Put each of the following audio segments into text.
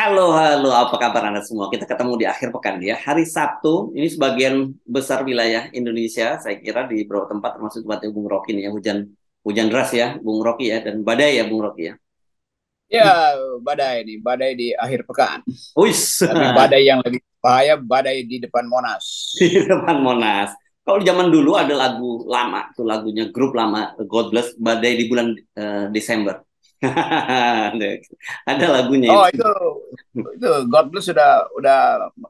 Halo, apa kabar Anda semua? Kita ketemu di akhir pekan ya. Hari Sabtu, ini sebagian besar wilayah Indonesia, saya kira di beberapa tempat termasuk tempatnya Bung Rocky nih ya, hujan hujan deras ya, Bung Rocky ya, dan badai ya, Bung Rocky ya. Ya, badai di akhir pekan. Wis, Tapi badai yang lebih bahaya, badai di depan Monas. di depan Monas. Kalau zaman dulu ada lagu lama, tuh lagunya grup lama, God Bless, Badai di bulan Desember. Ada lagunya Oh, itu. itu God Bless sudah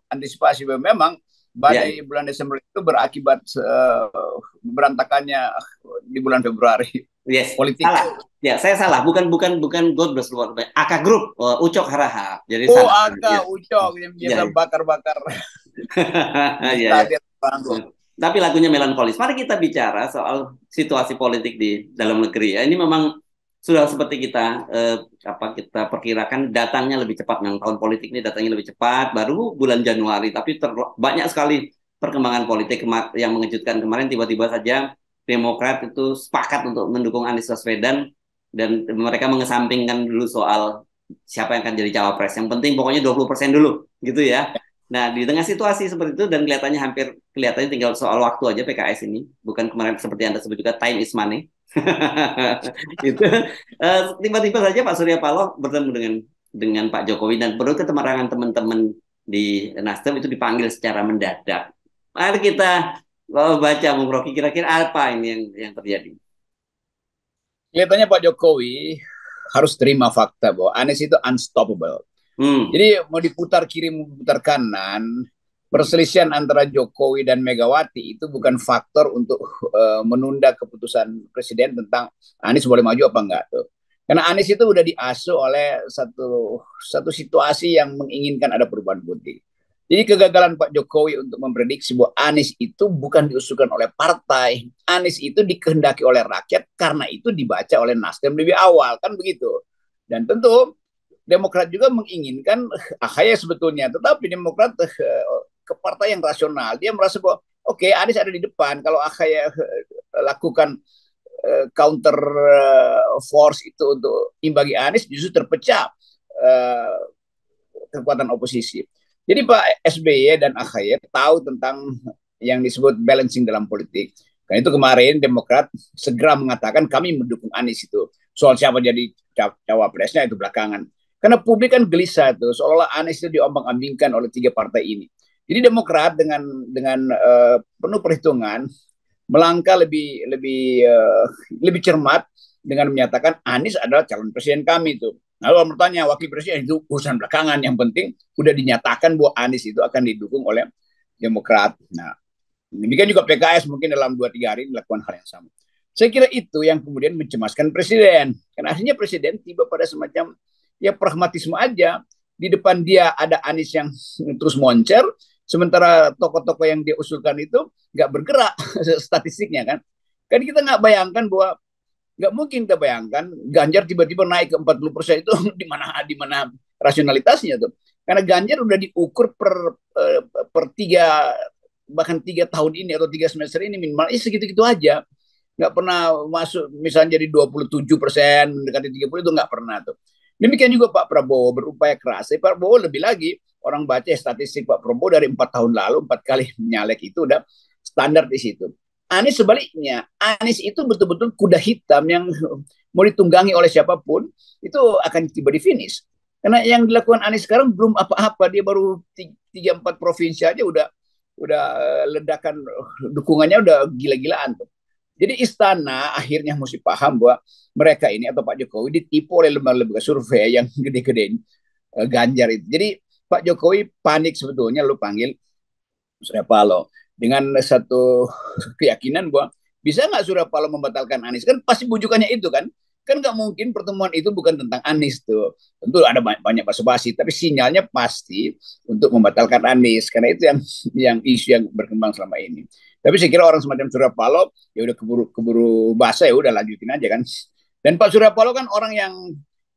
antisipasi. Memang Ya, badai bulan Desember itu berakibat berantakannya di bulan Februari yes, politik. salah. Ya, saya salah. Bukan God Bless luar biasa. AK Group, Ucok Harahap. Jadi Oh, salah. Aka Ya, Ucok yang ya, biasa ya. bakar-bakar di Ya, ya. stadion Bangkok. Tapi lagunya melankolis. Mari kita bicara soal situasi politik di dalam negeri ya. Ini memang sudah seperti kita perkirakan datangnya lebih cepat. Memang tahun politik ini datangnya lebih cepat. Baru bulan Januari, tapi banyak sekali perkembangan politik yang mengejutkan kemarin. Tiba-tiba saja Demokrat itu sepakat untuk mendukung Anies Baswedan dan mereka mengesampingkan dulu soal siapa yang akan jadi cawapres. Yang penting pokoknya 20% dulu, gitu ya. Nah, di tengah situasi seperti itu dan kelihatannya tinggal soal waktu aja PKS ini, bukan kemarin seperti Anda sebut juga time is money. Itu tiba-tiba saja Pak Surya Paloh bertemu dengan Pak Jokowi dan perlu keterangan teman-teman di Nasdem itu dipanggil secara mendadak. Mari kita baca Bung Rocky kira-kira apa ini yang terjadi. Kelihatannya Pak Jokowi harus terima fakta bahwa Anies itu unstoppable. Hmm. Jadi mau diputar kiri, mau diputar kanan, perselisihan antara Jokowi dan Megawati itu bukan faktor untuk menunda keputusan presiden tentang Anies boleh maju apa enggak tuh. Karena Anies itu udah diasuh oleh satu situasi yang menginginkan ada perubahan politik. Jadi kegagalan Pak Jokowi untuk memprediksi bahwa Anies itu bukan diusulkan oleh partai. Anies itu dikehendaki oleh rakyat karena itu dibaca oleh Nasdem lebih awal. Kan begitu. Dan tentu Demokrat juga menginginkan AHY sebetulnya, tetapi Demokrat ke partai yang rasional. Dia merasa bahwa oke, Anies ada di depan. Kalau AHY lakukan counter force itu untuk imbangi Anies, justru terpecah uh, kekuatan oposisi. Jadi Pak SBY dan AHY tahu tentang yang disebut balancing dalam politik. Karena itu kemarin Demokrat segera mengatakan kami mendukung Anies itu. Soal siapa jadi cawapresnya itu belakangan. Karena publik kan gelisah tuh, seolah-olah Anies itu diombang-ambingkan oleh tiga partai ini. Jadi Demokrat dengan penuh perhitungan melangkah lebih cermat dengan menyatakan Anies adalah calon presiden kami itu. Lalu orang bertanya wakil presiden itu urusan belakangan, yang penting udah dinyatakan bahwa Anies itu akan didukung oleh Demokrat. Nah, demikian juga PKS mungkin dalam 2-3 hari melakukan hal yang sama. Saya kira itu yang kemudian mencemaskan presiden. Karena akhirnya presiden tiba pada semacam ya pragmatisme aja. Di depan dia ada Anies yang terus moncer, sementara tokoh-tokoh yang dia usulkan itu nggak bergerak statistiknya kan. Kan kita nggak bayangkan bahwa nggak mungkin kita bayangkan Ganjar tiba-tiba naik ke 40% itu di mana rasionalitasnya tuh. Karena Ganjar udah diukur per 3 bahkan 3 tahun ini atau 3 semester ini minimal segitu-gitu aja, nggak pernah masuk misalnya jadi 27%, mendekati 30 itu nggak pernah tuh. Demikian juga Pak Prabowo berupaya keras. Pak Prabowo lebih lagi, orang baca statistik Pak Prabowo dari 4 tahun lalu 4 kali menyalek itu udah standar di situ. Anies sebaliknya, Anies itu betul-betul kuda hitam yang mau ditunggangi oleh siapapun itu akan tiba di finish. Karena yang dilakukan Anies sekarang belum apa-apa, dia baru 3-4 provinsi aja udah ledakan dukungannya udah gila-gilaan tuh. Jadi istana akhirnya mesti paham bahwa mereka ini atau Pak Jokowi ditipu oleh lembaga-lembaga survei yang gede-gede Ganjar itu. Jadi Pak Jokowi panik sebetulnya lu panggil Surya Paloh dengan satu keyakinan bahwa bisa nggak Surya Paloh membatalkan Anies, kan pasti bujukannya itu kan nggak mungkin pertemuan itu bukan tentang Anies tuh. Tentu ada banyak basa-basi, tapi sinyalnya pasti untuk membatalkan Anies karena itu yang isu yang berkembang selama ini. Tapi saya kira orang semacam Surya Paloh ya udah keburu basah, ya udah lanjutin aja kan. Dan Pak Surya Paloh kan orang yang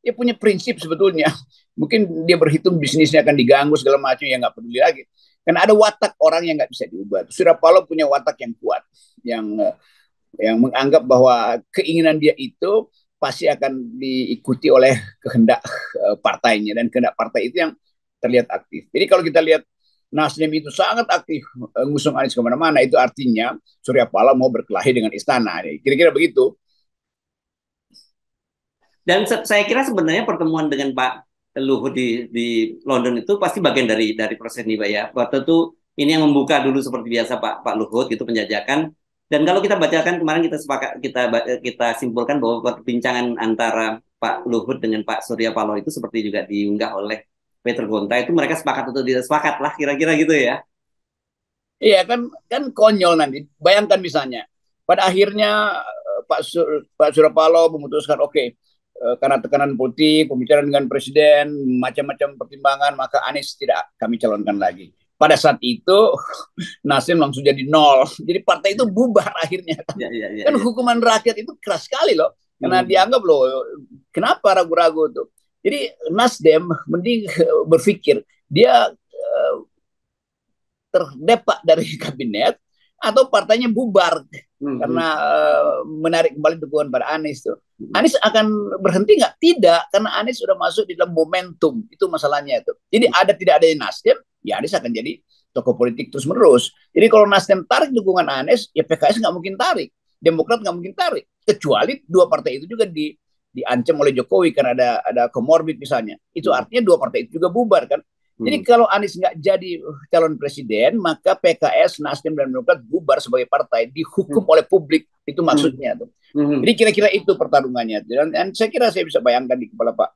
dia punya prinsip sebetulnya. Mungkin dia berhitung bisnisnya akan diganggu segala macam, ya nggak peduli lagi. Karena ada watak orang yang nggak bisa diubah. Surya Paloh punya watak yang kuat, yang menganggap bahwa keinginan dia itu pasti akan diikuti oleh kehendak partainya, dan kehendak partai itu yang terlihat aktif. Jadi kalau kita lihat Nasdem itu sangat aktif ngusung Anies kemana-mana, itu artinya Surya Paloh mau berkelahi dengan istana. Kira-kira begitu. Dan saya kira sebenarnya pertemuan dengan Pak Luhut di London itu pasti bagian dari proses ini, Pak ya. Waktu itu ini yang membuka dulu seperti biasa Pak Luhut itu penjajakan. Dan kalau kita bacakan kemarin kita sepakat kita simpulkan bahwa perbincangan antara Pak Luhut dengan Pak Surya Paloh itu seperti juga diunggah oleh Peter Gonta, itu mereka sepakat untuk tidak sepakat lah kira-kira gitu ya. Iya kan, kan konyol nanti. Bayangkan misalnya pada akhirnya Pak Surya Paloh memutuskan oke, karena tekanan politik, pembicaraan dengan presiden, macam-macam pertimbangan, maka Anies tidak kami calonkan lagi. Pada saat itu Nasdem langsung jadi nol. Jadi partai itu bubar akhirnya. Ya, ya, ya, Kan ya. hukuman rakyat itu keras sekali loh. Karena dianggap loh, kenapa ragu-ragu tuh. Jadi Nasdem mending berpikir dia terdepak dari kabinet atau partainya bubar karena menarik kembali dukungan pada Anies tuh. Anies akan berhenti nggak? Tidak, karena Anies sudah masuk di dalam momentum, itu masalahnya itu. Jadi ada tidak ada Nasdem, ya Anies akan jadi tokoh politik terus menerus. Jadi kalau Nasdem tarik dukungan Anies, ya PKS nggak mungkin tarik, Demokrat nggak mungkin tarik, kecuali dua partai itu juga diancam oleh Jokowi karena ada komorbid misalnya. Itu artinya dua partai itu juga bubar kan. Jadi kalau Anies nggak jadi calon presiden, maka PKS, Nasdem, dan Demokrat bubar sebagai partai, dihukum oleh publik. Itu maksudnya tuh. Jadi kira-kira itu pertarungannya. Dan saya kira saya bisa bayangkan di kepala Pak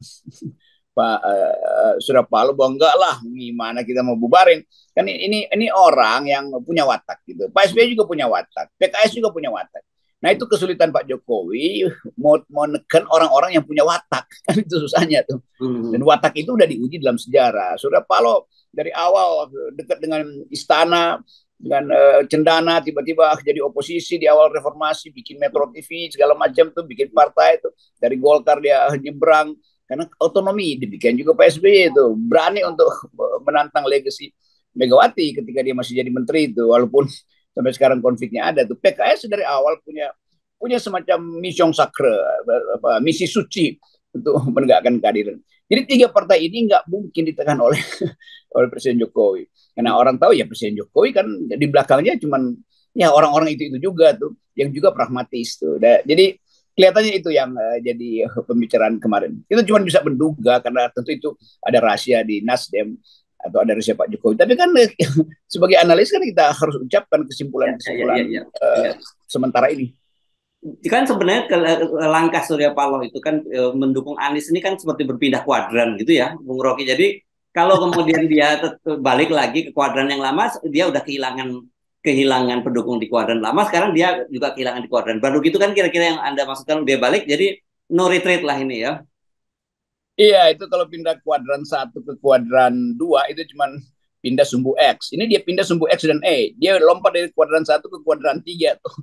Surya Paloh bahwa enggak lah, gimana kita mau bubarin. Kan ini orang yang punya watak gitu. Pak SBY juga punya watak, PKS juga punya watak. Nah itu kesulitan Pak Jokowi mau menekan orang-orang yang punya watak, kan itu susahnya tuh. Dan watak itu udah diuji dalam sejarah. Surya Paloh dari awal dekat dengan istana, dengan cendana, tiba-tiba jadi oposisi di awal reformasi, bikin Metro TV segala macam tuh, bikin partai tuh. Dari Golkar dia nyebrang karena otonomi. Demikian juga Pak SBY itu berani untuk menantang legasi Megawati ketika dia masih jadi menteri itu, walaupun sampai sekarang konfliknya ada tuh. PKS dari awal punya semacam mission sakra, misi suci untuk menegakkan keadilan. Jadi tiga partai ini nggak mungkin ditekan oleh Presiden Jokowi. Karena orang tahu ya Presiden Jokowi kan di belakangnya cuman ya orang-orang itu juga tuh yang juga pragmatis tuh. Jadi kelihatannya itu yang jadi pembicaraan kemarin. Kita cuma bisa menduga karena tentu itu ada rahasia di Nasdem atau ada rahasia Pak Jokowi. Tapi kan sebagai analis kan kita harus ucapkan kesimpulan-kesimpulan sementara ini. Kan sebenarnya langkah Surya Paloh itu kan mendukung Anies ini kan seperti berpindah kuadran gitu ya, Bung Rocky. Jadi kalau kemudian dia balik lagi ke kuadran yang lama, dia udah kehilangan pendukung di kuadran lama, sekarang dia juga kehilangan di kuadran baru gitu kan, kira-kira yang Anda maksudkan dia balik, jadi no retreat lah ini ya. Iya, itu kalau pindah kuadran 1 ke kuadran 2 itu cuman pindah sumbu X. Ini dia pindah sumbu X dan E. Dia lompat dari kuadran 1 ke kuadran 3 tuh.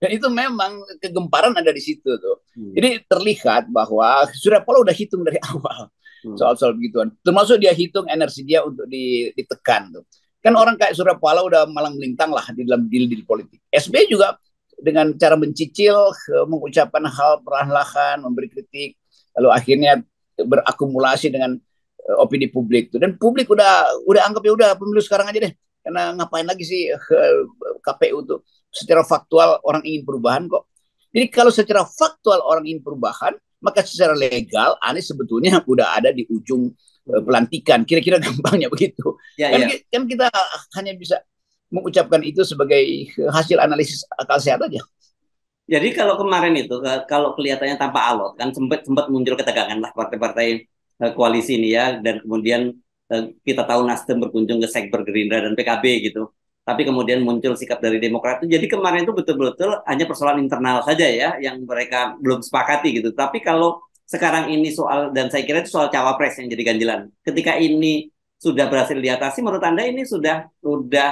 Dan itu memang kegemparan ada di situ tuh. Jadi terlihat bahwa Surya Paloh udah hitung dari awal soal-soal begituan. Termasuk dia hitung energi dia untuk ditekan tuh. Kan orang kayak Surya Paloh udah malang melintang lah di dalam deal politik. SBY juga dengan cara mencicil, mengucapkan hal perlahan-lahan, memberi kritik, lalu akhirnya berakumulasi dengan opini publik tuh. Dan publik udah anggap ya udah pemilu sekarang aja deh, karena ngapain lagi sih KPU tuh. Secara faktual orang ingin perubahan kok. Jadi kalau secara faktual orang ingin perubahan, maka secara legal Anies sebetulnya udah ada di ujung pelantikan. Kira-kira gampangnya begitu. Kan kita hanya bisa mengucapkan itu sebagai hasil analisis akal sehat aja. Jadi kalau kemarin itu, kalau kelihatannya tanpa alot, kan sempat muncul ketegangan lah partai-partai koalisi ini ya, dan kemudian kita tahu Nasdem berkunjung ke Sekber Gerindra dan PKB gitu. Tapi kemudian muncul sikap dari Demokrat itu. Jadi kemarin itu betul-betul hanya persoalan internal saja ya, yang mereka belum sepakati gitu. Tapi kalau sekarang ini soal, dan saya kira itu soal cawapres yang jadi ganjilan. Ketika ini sudah berhasil diatasi, menurut Anda ini sudah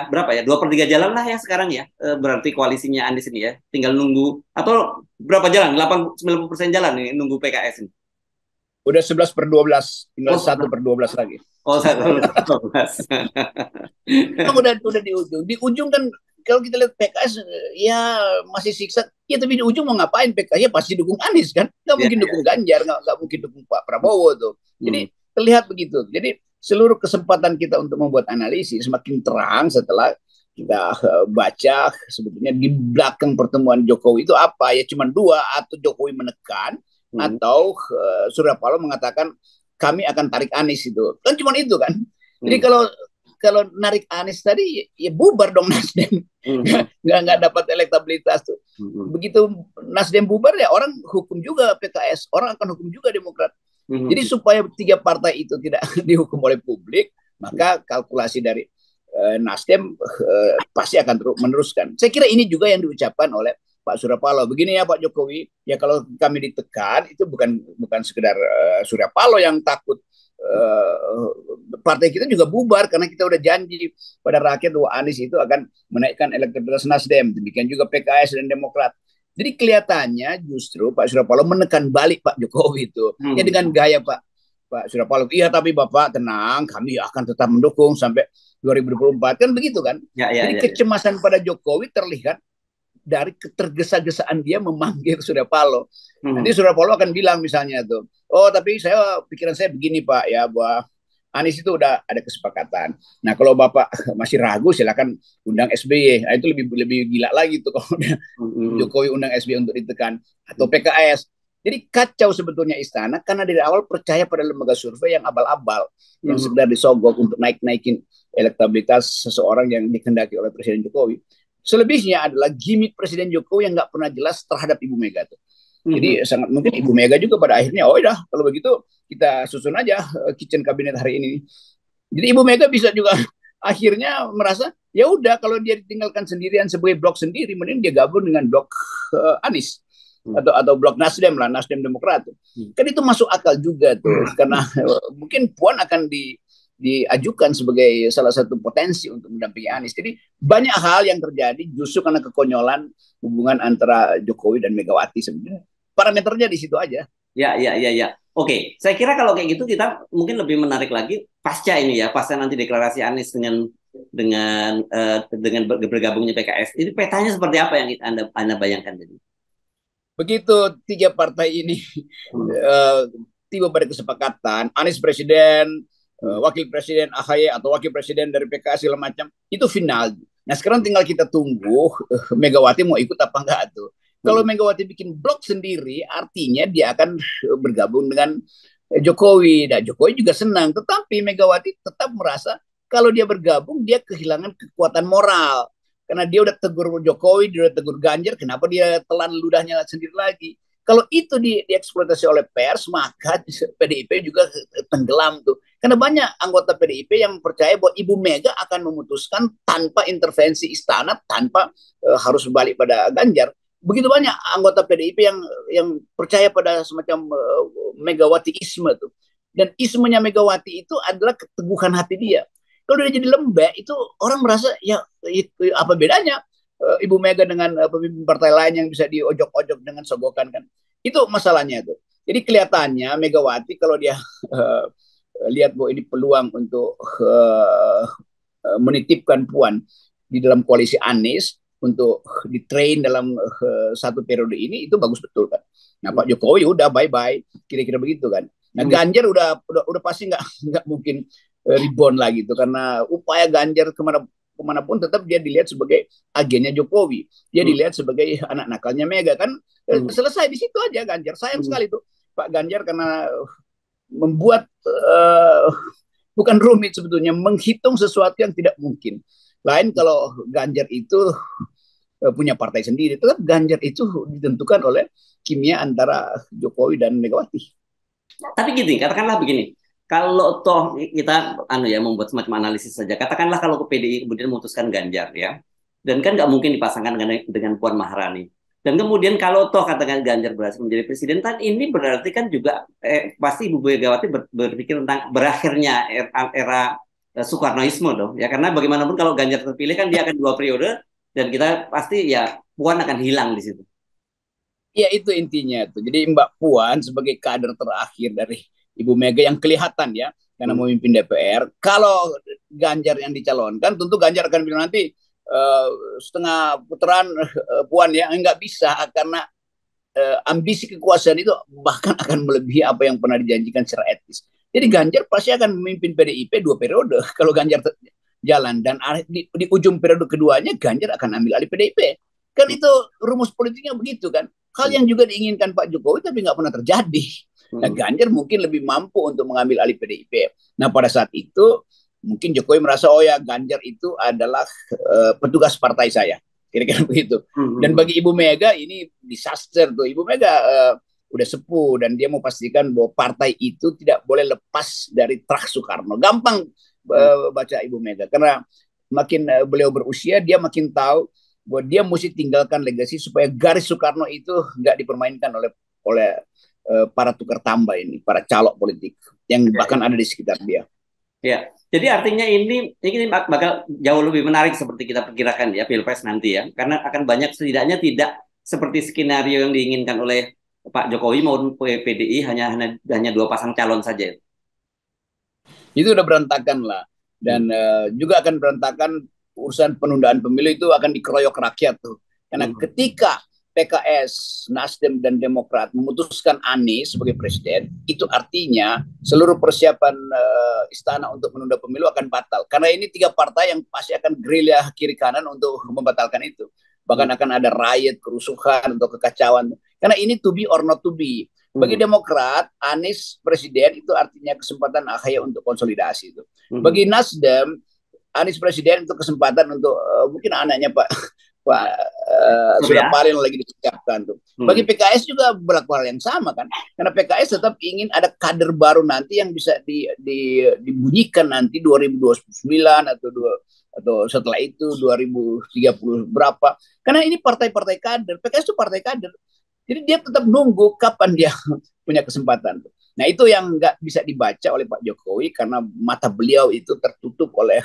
berapa ya? 2/3 jalan lah ya sekarang ya. Berarti koalisinya Anies ini ya. Tinggal nunggu, atau berapa jalan? 80-90% jalan nih nunggu PKS ini. Udah 11/12, tinggal 1/12 lagi. Oh, 1/12. udah di ujung. Di ujung kan kalau kita lihat PKS ya masih siksa. Ya tapi di ujung mau ngapain PKS? Ya pasti dukung Anies kan. Nggak mungkin dukung Ganjar, nggak mungkin dukung Pak Prabowo tuh. Jadi terlihat begitu. Jadi seluruh kesempatan kita untuk membuat analisis semakin terang setelah kita baca sebetulnya di belakang pertemuan Jokowi itu apa ya, cuma dua, atau Jokowi menekan atau Surya Paloh mengatakan kami akan tarik Anies, itu kan cuma itu kan. Jadi kalau narik Anies tadi ya bubar dong Nasdem. nggak dapat elektabilitas tuh. Begitu Nasdem bubar ya orang hukum juga PKS, orang akan hukum juga Demokrat. Jadi supaya tiga partai itu tidak dihukum oleh publik, maka kalkulasi dari Nasdem pasti akan terus meneruskan. Saya kira ini juga yang diucapkan oleh Pak Surya Paloh. Begini ya Pak Jokowi, ya kalau kami ditekan itu bukan sekedar Surya Paloh yang takut, partai kita juga bubar karena kita udah janji pada rakyat bahwa Anies itu akan menaikkan elektabilitas Nasdem. Demikian juga PKS dan Demokrat. Jadi kelihatannya justru Pak Surya Paloh menekan balik Pak Jokowi itu. Ya dengan gaya Pak Surya Paloh, iya tapi Bapak tenang, kami akan tetap mendukung sampai 2024, kan begitu kan. Jadi kecemasan pada Jokowi terlihat dari ketergesa-gesaan dia memanggil Surya Paloh. Nanti Surya Paloh akan bilang misalnya tuh, oh tapi pikiran saya begini Pak ya, bahwa Anies itu udah ada kesepakatan. Nah kalau Bapak masih ragu silakan undang SBY. Nah, itu lebih gila lagi tuh kalau Jokowi undang SBY untuk ditekan, atau PKS. Jadi kacau sebetulnya istana karena dari awal percaya pada lembaga survei yang abal-abal, yang sekedar disogok untuk naikin elektabilitas seseorang yang dikehendaki oleh Presiden Jokowi. Selebihnya adalah gimmick Presiden Jokowi yang nggak pernah jelas terhadap Ibu Mega tuh. Jadi sangat mungkin Ibu Mega juga pada akhirnya, oh udah kalau begitu kita susun aja kitchen kabinet hari ini. Jadi Ibu Mega bisa juga akhirnya merasa ya udah kalau dia ditinggalkan sendirian sebagai blok sendiri, mending dia gabung dengan blok Anies atau blok Nasdem lah, Nasdem Demokrat. Kan itu masuk akal juga tuh, karena mungkin Puan akan diajukan sebagai salah satu potensi untuk mendampingi Anies. Jadi banyak hal yang terjadi justru karena kekonyolan hubungan antara Jokowi dan Megawati sebenarnya. Parameternya di situ aja. Ya. Oke, saya kira kalau kayak gitu kita mungkin lebih menarik lagi pasca ini ya, pasca nanti deklarasi Anies dengan bergabungnya PKS. Ini petanya seperti apa yang Anda bayangkan tadi? Begitu tiga partai ini tiba pada kesepakatan, Anies presiden, wakil presiden AHY atau wakil presiden dari PKS segala macam, itu final. Nah sekarang tinggal kita tunggu Megawati mau ikut apa enggak tuh. Kalau Megawati bikin blok sendiri, artinya dia akan bergabung dengan Jokowi. Dan Jokowi juga senang, tetapi Megawati tetap merasa kalau dia bergabung dia kehilangan kekuatan moral. Karena dia udah tegur Jokowi, dia udah tegur Ganjar, kenapa dia telan ludahnya sendiri lagi? Kalau itu dieksploitasi oleh pers, maka PDIP juga tenggelam tuh. Karena banyak anggota PDIP yang percaya bahwa Ibu Mega akan memutuskan tanpa intervensi istana, tanpa harus balik pada Ganjar. Begitu banyak anggota PDIP yang percaya pada semacam Megawati-isme tuh. Dan ismenya Megawati itu adalah keteguhan hati dia. Kalau dia jadi lembek, itu orang merasa ya apa bedanya Ibu Mega dengan pemimpin partai lain yang bisa diojok-ojok dengan sogokan kan. Itu masalahnya tuh. Jadi kelihatannya Megawati kalau dia lihat bahwa ini peluang untuk menitipkan Puan di dalam koalisi Anies untuk ditrain dalam satu periode ini, itu bagus betul kan. Nah Pak Jokowi udah bye-bye, kira-kira begitu kan. Nah Ganjar udah pasti nggak mungkin rebound lagi tuh, karena upaya Ganjar kemanapun tetap dia dilihat sebagai agennya Jokowi, dia dilihat sebagai anak nakalnya Mega kan. Selesai di situ aja Ganjar. Sayang sekali tuh Pak Ganjar karena membuat bukan rumit sebetulnya, menghitung sesuatu yang tidak mungkin. Lain kalau Ganjar itu punya partai sendiri, tetap Ganjar itu ditentukan oleh kimia antara Jokowi dan Megawati. Tapi gini, katakanlah begini, kalau toh kita membuat semacam analisis saja, katakanlah kalau PDI kemudian memutuskan Ganjar ya, dan kan nggak mungkin dipasangkan dengan Puan Maharani. Dan kemudian kalau toh katakan Ganjar berhasil menjadi presiden, kan ini berarti kan juga pasti Ibu Megawati berpikir tentang berakhirnya era Soekarnoisme dong. Ya karena bagaimanapun kalau Ganjar terpilih kan dia akan 2 periode dan kita pasti ya Puan akan hilang di situ. Ya itu intinya tuh. Jadi Mbak Puan sebagai kader terakhir dari Ibu Mega yang kelihatan ya, karena memimpin DPR. Kalau Ganjar yang dicalonkan, tentu Ganjar akan bilang nanti setengah putaran Puan ya, nggak bisa karena ambisi kekuasaan itu bahkan akan melebihi apa yang pernah dijanjikan secara etis. Jadi Ganjar pasti akan memimpin PDIP 2 periode kalau Ganjar jalan, dan di ujung periode keduanya Ganjar akan ambil alih PDIP. Kan itu rumus politiknya begitu kan. Hal yang juga diinginkan Pak Jokowi tapi nggak pernah terjadi. Nah, Ganjar mungkin lebih mampu untuk mengambil alih PDIP. Nah, pada saat itu mungkin Jokowi merasa, oh ya, Ganjar itu adalah petugas partai saya. Kira-kira begitu. Dan bagi Ibu Mega ini disaster tuh. Ibu Mega udah sepuh dan dia mau pastikan bahwa partai itu tidak boleh lepas dari trah Soekarno. Gampang baca Ibu Mega, karena makin beliau berusia dia makin tahu bahwa dia mesti tinggalkan legasi supaya garis Soekarno itu nggak dipermainkan oleh para tukar tambah ini, para calok politik yang bahkan ada di sekitar dia. Ya, jadi artinya ini bakal jauh lebih menarik seperti kita perkirakan ya Pilpres nanti ya, karena akan banyak, setidaknya tidak seperti skenario yang diinginkan oleh Pak Jokowi maupun PDI hanya 2 pasang calon saja. Itu udah berantakan lah, dan juga akan berantakan urusan penundaan pemilu, itu akan dikeroyok rakyat tuh. Karena ketika PKS, Nasdem, dan Demokrat memutuskan Anies sebagai presiden, itu artinya seluruh persiapan istana untuk menunda pemilu akan batal. Karena ini 3 partai yang pasti akan gerilya kiri kanan untuk membatalkan itu. Bahkan akan ada riot, kerusuhan, atau kekacauan. Karena ini to be or not to be. Bagi Demokrat, Anies presiden itu artinya kesempatan AHY untuk konsolidasi itu. Bagi Nasdem, Anies presiden itu kesempatan untuk mungkin anaknya Pak Surya Paloh yang lagi disiapkan tuh. Bagi PKS juga berlaku hal yang sama kan, karena PKS tetap ingin ada kader baru nanti yang bisa dibunyikan nanti 2029 atau setelah itu 2030 berapa. Karena ini partai-partai kader, PKS itu partai kader. Jadi dia tetap nunggu kapan dia punya kesempatan. Nah, itu yang nggak bisa dibaca oleh Pak Jokowi karena mata beliau itu tertutup oleh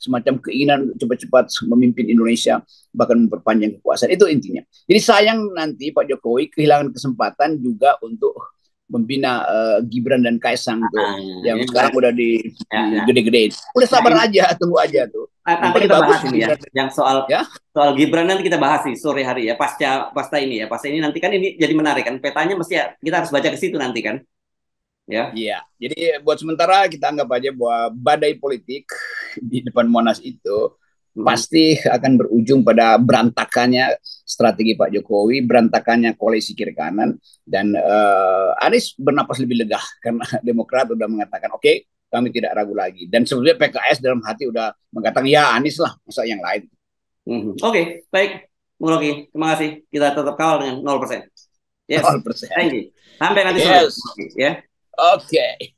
semacam keinginan cepat-cepat memimpin Indonesia, bahkan memperpanjang kekuasaan. Itu intinya. Jadi sayang nanti Pak Jokowi kehilangan kesempatan juga untuk membina Gibran dan Kaisang tuh, yang sekarang udah di gede-gedein. Udah sabar aja, tunggu aja tuh. Nanti kita bahas ini ya, yang soal Gibran nanti kita bahas sih sore hari ya, pasca ini nanti kan ini jadi menarik kan, petanya mesti ya, kita harus baca ke situ nanti kan. Ya. Iya, jadi buat sementara kita anggap aja bahwa badai politik di depan Monas itu pasti akan berujung pada berantakannya strategi Pak Jokowi, berantakannya koalisi kiri kanan, dan Anies bernapas lebih lega karena Demokrat udah mengatakan oke, kami tidak ragu lagi. Dan sebetulnya PKS dalam hati udah mengatakan ya Anies lah, masa yang lain. Oke, baik. Bung Rocky, terima kasih. Kita tetap kawal dengan 0%. Yes. 0%. Thank you. Sampai nanti sore. Ya. Oke.